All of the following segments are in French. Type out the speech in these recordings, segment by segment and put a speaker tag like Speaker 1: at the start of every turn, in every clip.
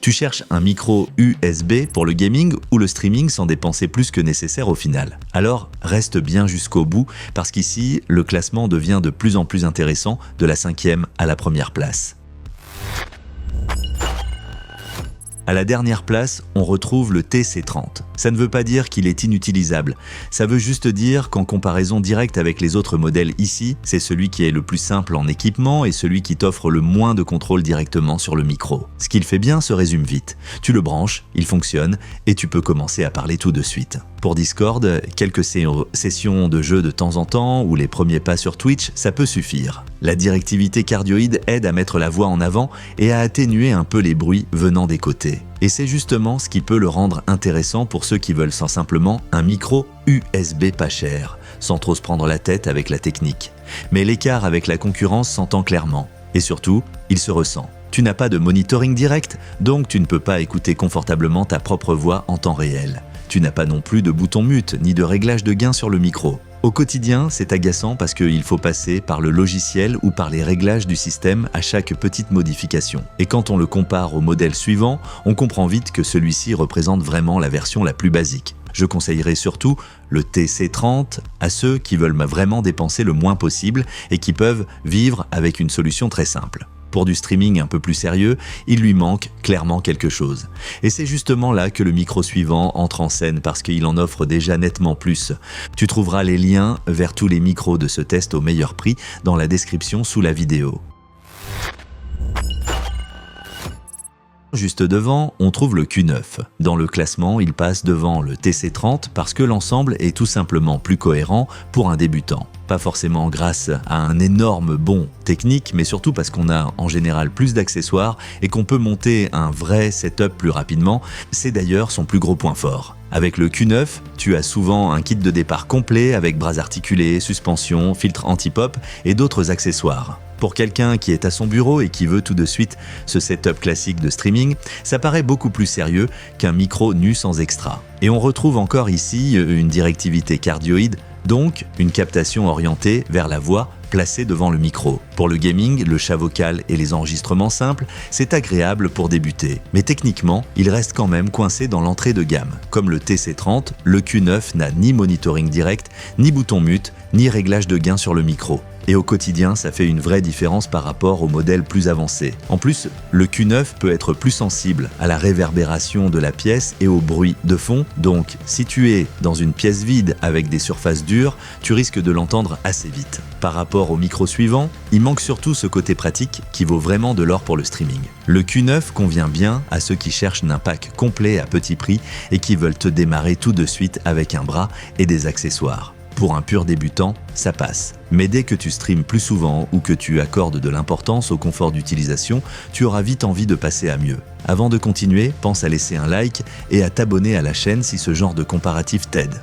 Speaker 1: Tu cherches un micro USB pour le gaming ou le streaming sans dépenser plus que nécessaire au final. Alors reste bien jusqu'au bout parce qu'ici, le classement devient de plus en plus intéressant de la 5e à la première place. À la dernière place, on retrouve le TC30. Ça ne veut pas dire qu'il est inutilisable, ça veut juste dire qu'en comparaison directe avec les autres modèles ici, c'est celui qui est le plus simple en équipement et celui qui t'offre le moins de contrôle directement sur le micro. Ce qu'il fait bien se résume vite. Tu le branches, il fonctionne et tu peux commencer à parler tout de suite. Pour Discord, quelques sessions de jeu de temps en temps ou les premiers pas sur Twitch, ça peut suffire. La directivité cardioïde aide à mettre la voix en avant et à atténuer un peu les bruits venant des côtés. Et c'est justement ce qui peut le rendre intéressant pour ceux qui veulent simplement un micro USB pas cher, sans trop se prendre la tête avec la technique. Mais l'écart avec la concurrence s'entend clairement. Et surtout, il se ressent. Tu n'as pas de monitoring direct, donc tu ne peux pas écouter confortablement ta propre voix en temps réel. Tu n'as pas non plus de bouton mute ni de réglage de gain sur le micro. Au quotidien, c'est agaçant parce qu'il faut passer par le logiciel ou par les réglages du système à chaque petite modification. Et quand on le compare au modèle suivant, on comprend vite que celui-ci représente vraiment la version la plus basique. Je conseillerais surtout le TC30 à ceux qui veulent vraiment dépenser le moins possible et qui peuvent vivre avec une solution très simple. Pour du streaming un peu plus sérieux, il lui manque clairement quelque chose. Et c'est justement là que le micro suivant entre en scène parce qu'il en offre déjà nettement plus. Tu trouveras les liens vers tous les micros de ce test au meilleur prix dans la description sous la vidéo. Juste devant, on trouve le Q9. Dans le classement, il passe devant le TC30 parce que l'ensemble est tout simplement plus cohérent pour un débutant. Pas forcément grâce à un énorme bond technique, mais surtout parce qu'on a en général plus d'accessoires et qu'on peut monter un vrai setup plus rapidement. C'est d'ailleurs son plus gros point fort. Avec le Q9, tu as souvent un kit de départ complet avec bras articulés, suspension, filtre anti-pop et d'autres accessoires. Pour quelqu'un qui est à son bureau et qui veut tout de suite ce setup classique de streaming, ça paraît beaucoup plus sérieux qu'un micro nu sans extra. Et on retrouve encore ici une directivité cardioïde, donc une captation orientée vers la voix placée devant le micro. Pour le gaming, le chat vocal et les enregistrements simples, c'est agréable pour débuter. Mais techniquement, il reste quand même coincé dans l'entrée de gamme. Comme le TC30, le Q9 n'a ni monitoring direct, ni bouton mute, ni réglage de gain sur le micro. Et au quotidien, ça fait une vraie différence par rapport aux modèles plus avancés. En plus, le Q9 peut être plus sensible à la réverbération de la pièce et au bruit de fond. Donc, si tu es dans une pièce vide avec des surfaces dures, tu risques de l'entendre assez vite. Par rapport au micro suivant, il manque surtout ce côté pratique qui vaut vraiment de l'or pour le streaming. Le Q9 convient bien à ceux qui cherchent un pack complet à petit prix et qui veulent te démarrer tout de suite avec un bras et des accessoires. Pour un pur débutant, ça passe. Mais dès que tu streames plus souvent ou que tu accordes de l'importance au confort d'utilisation, tu auras vite envie de passer à mieux. Avant de continuer, pense à laisser un like et à t'abonner à la chaîne si ce genre de comparatif t'aide.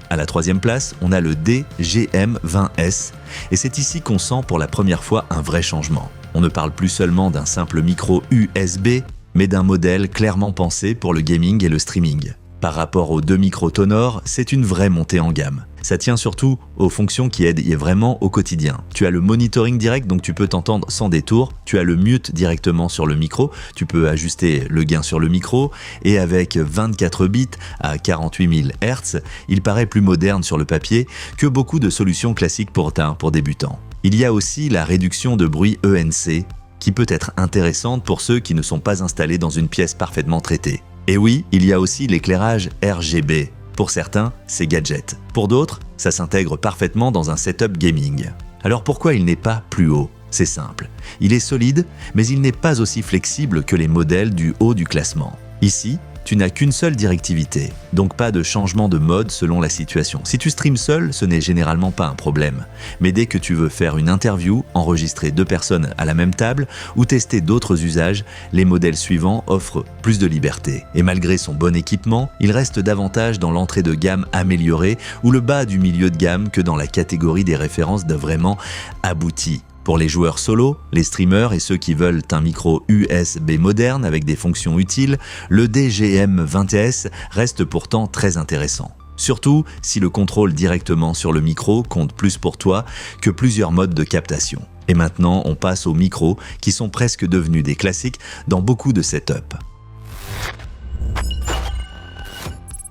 Speaker 1: À la 3e place, on a le DGM20S et c'est ici qu'on sent pour la première fois un vrai changement. On ne parle plus seulement d'un simple micro USB, mais d'un modèle clairement pensé pour le gaming et le streaming. Par rapport aux deux micros Tonor, c'est une vraie montée en gamme. Ça tient surtout aux fonctions qui aident vraiment au quotidien. Tu as le monitoring direct, donc tu peux t'entendre sans détour. Tu as le mute directement sur le micro. Tu peux ajuster le gain sur le micro. Et avec 24 bits à 48 000 Hz, il paraît plus moderne sur le papier que beaucoup de solutions classiques pour débutants. Il y a aussi la réduction de bruit ENC, qui peut être intéressante pour ceux qui ne sont pas installés dans une pièce parfaitement traitée. Et oui, il y a aussi l'éclairage RGB. Pour certains, c'est gadget. Pour d'autres, ça s'intègre parfaitement dans un setup gaming. Alors pourquoi il n'est pas plus haut ? C'est simple. Il est solide, mais il n'est pas aussi flexible que les modèles du haut du classement. Ici, tu n'as qu'une seule directivité, donc pas de changement de mode selon la situation. Si tu streams seul, ce n'est généralement pas un problème. Mais dès que tu veux faire une interview, enregistrer 2 personnes à la même table ou tester d'autres usages, les modèles suivants offrent plus de liberté. Et malgré son bon équipement, il reste davantage dans l'entrée de gamme améliorée ou le bas du milieu de gamme que dans la catégorie des références de vraiment abouti. Pour les joueurs solo, les streamers et ceux qui veulent un micro USB moderne avec des fonctions utiles, le DGM20S reste pourtant très intéressant. Surtout si le contrôle directement sur le micro compte plus pour toi que plusieurs modes de captation. Et maintenant, on passe aux micros qui sont presque devenus des classiques dans beaucoup de setups.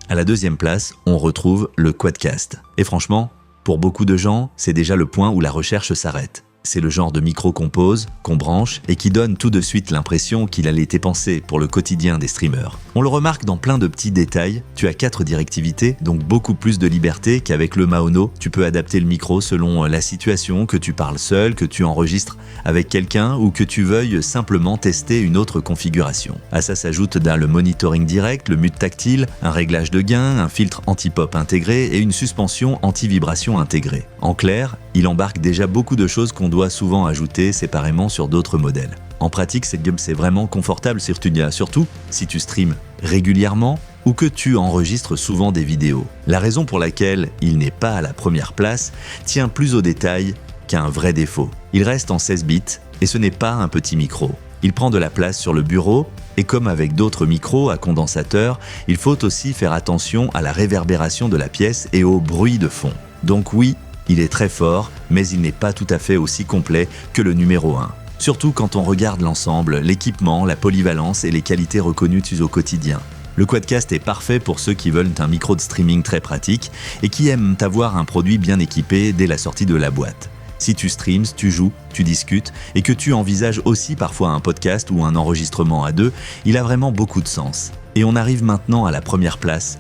Speaker 1: À la deuxième place, on retrouve le quadcast. Et franchement, pour beaucoup de gens, c'est déjà le point où la recherche s'arrête. C'est le genre de micro qu'on pose, qu'on branche et qui donne tout de suite l'impression qu'il a été pensé pour le quotidien des streamers. On le remarque dans plein de petits détails, tu as 4 directivités, donc beaucoup plus de liberté qu'avec le Maono. Tu peux adapter le micro selon la situation, que tu parles seul, que tu enregistres avec quelqu'un ou que tu veuilles simplement tester une autre configuration. À ça s'ajoute le monitoring direct, le mute tactile, un réglage de gain, un filtre anti-pop intégré et une suspension anti-vibration intégrée. En clair, il embarque déjà beaucoup de choses qu'on doit souvent ajouter séparément sur d'autres modèles. En pratique, c'est vraiment confortable, surtout si tu streames régulièrement ou que tu enregistres souvent des vidéos. La raison pour laquelle il n'est pas à la première place tient plus au détail qu'à un vrai défaut. Il reste en 16 bits et ce n'est pas un petit micro. Il prend de la place sur le bureau et comme avec d'autres micros à condensateur, il faut aussi faire attention à la réverbération de la pièce et au bruit de fond. Donc oui, il est très fort, mais il n'est pas tout à fait aussi complet que le numéro 1. Surtout quand on regarde l'ensemble, l'équipement, la polyvalence et les qualités reconnues au quotidien. Le quadcast est parfait pour ceux qui veulent un micro de streaming très pratique et qui aiment avoir un produit bien équipé dès la sortie de la boîte. Si tu streams, tu joues, tu discutes et que tu envisages aussi parfois un podcast ou un enregistrement à deux, il a vraiment beaucoup de sens. Et on arrive maintenant à la première place.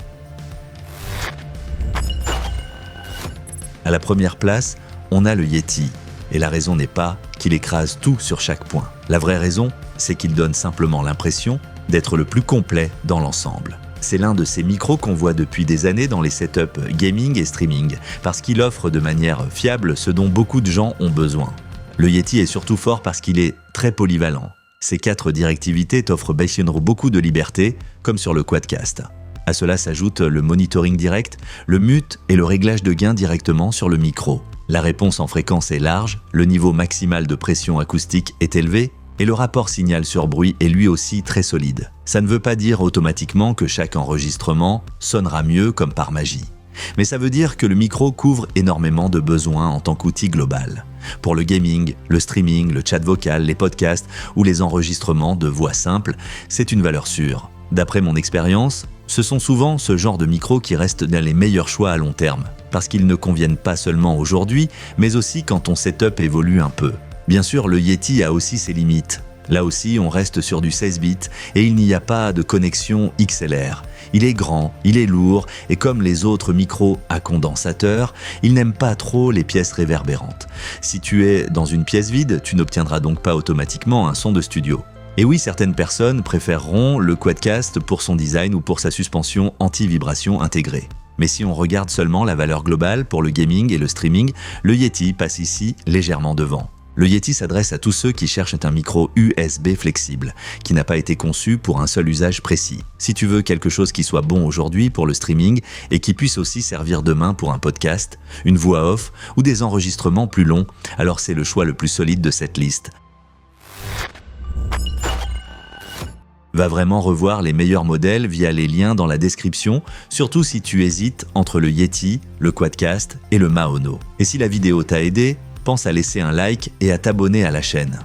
Speaker 1: À la première place, on a le Yeti. Et la raison n'est pas qu'il écrase tout sur chaque point. La vraie raison, c'est qu'il donne simplement l'impression d'être le plus complet dans l'ensemble. C'est l'un de ces micros qu'on voit depuis des années dans les setups gaming et streaming, parce qu'il offre de manière fiable ce dont beaucoup de gens ont besoin. Le Yeti est surtout fort parce qu'il est très polyvalent. Ces 4 directivités t'offrent beaucoup de liberté, comme sur le quadcast. À cela s'ajoute le monitoring direct, le mute et le réglage de gain directement sur le micro. La réponse en fréquence est large, le niveau maximal de pression acoustique est élevé et le rapport signal sur bruit est lui aussi très solide. Ça ne veut pas dire automatiquement que chaque enregistrement sonnera mieux comme par magie. Mais ça veut dire que le micro couvre énormément de besoins en tant qu'outil global. Pour le gaming, le streaming, le chat vocal, les podcasts ou les enregistrements de voix simples, c'est une valeur sûre. D'après mon expérience, ce sont souvent ce genre de micros qui restent dans les meilleurs choix à long terme, parce qu'ils ne conviennent pas seulement aujourd'hui, mais aussi quand ton setup évolue un peu. Bien sûr, le Yeti a aussi ses limites. Là aussi, on reste sur du 16 bits et il n'y a pas de connexion XLR. Il est grand, il est lourd et comme les autres micros à condensateur, il n'aime pas trop les pièces réverbérantes. Si tu es dans une pièce vide, tu n'obtiendras donc pas automatiquement un son de studio. Et oui, certaines personnes préféreront le quadcast pour son design ou pour sa suspension anti-vibration intégrée. Mais si on regarde seulement la valeur globale pour le gaming et le streaming, le Yeti passe ici légèrement devant. Le Yeti s'adresse à tous ceux qui cherchent un micro USB flexible, qui n'a pas été conçu pour un seul usage précis. Si tu veux quelque chose qui soit bon aujourd'hui pour le streaming et qui puisse aussi servir demain pour un podcast, une voix off ou des enregistrements plus longs, alors c'est le choix le plus solide de cette liste. Va vraiment revoir les meilleurs modèles via les liens dans la description, surtout si tu hésites entre le Yeti, le quadcast et le Maono. Et si la vidéo t'a aidé, pense à laisser un like et à t'abonner à la chaîne.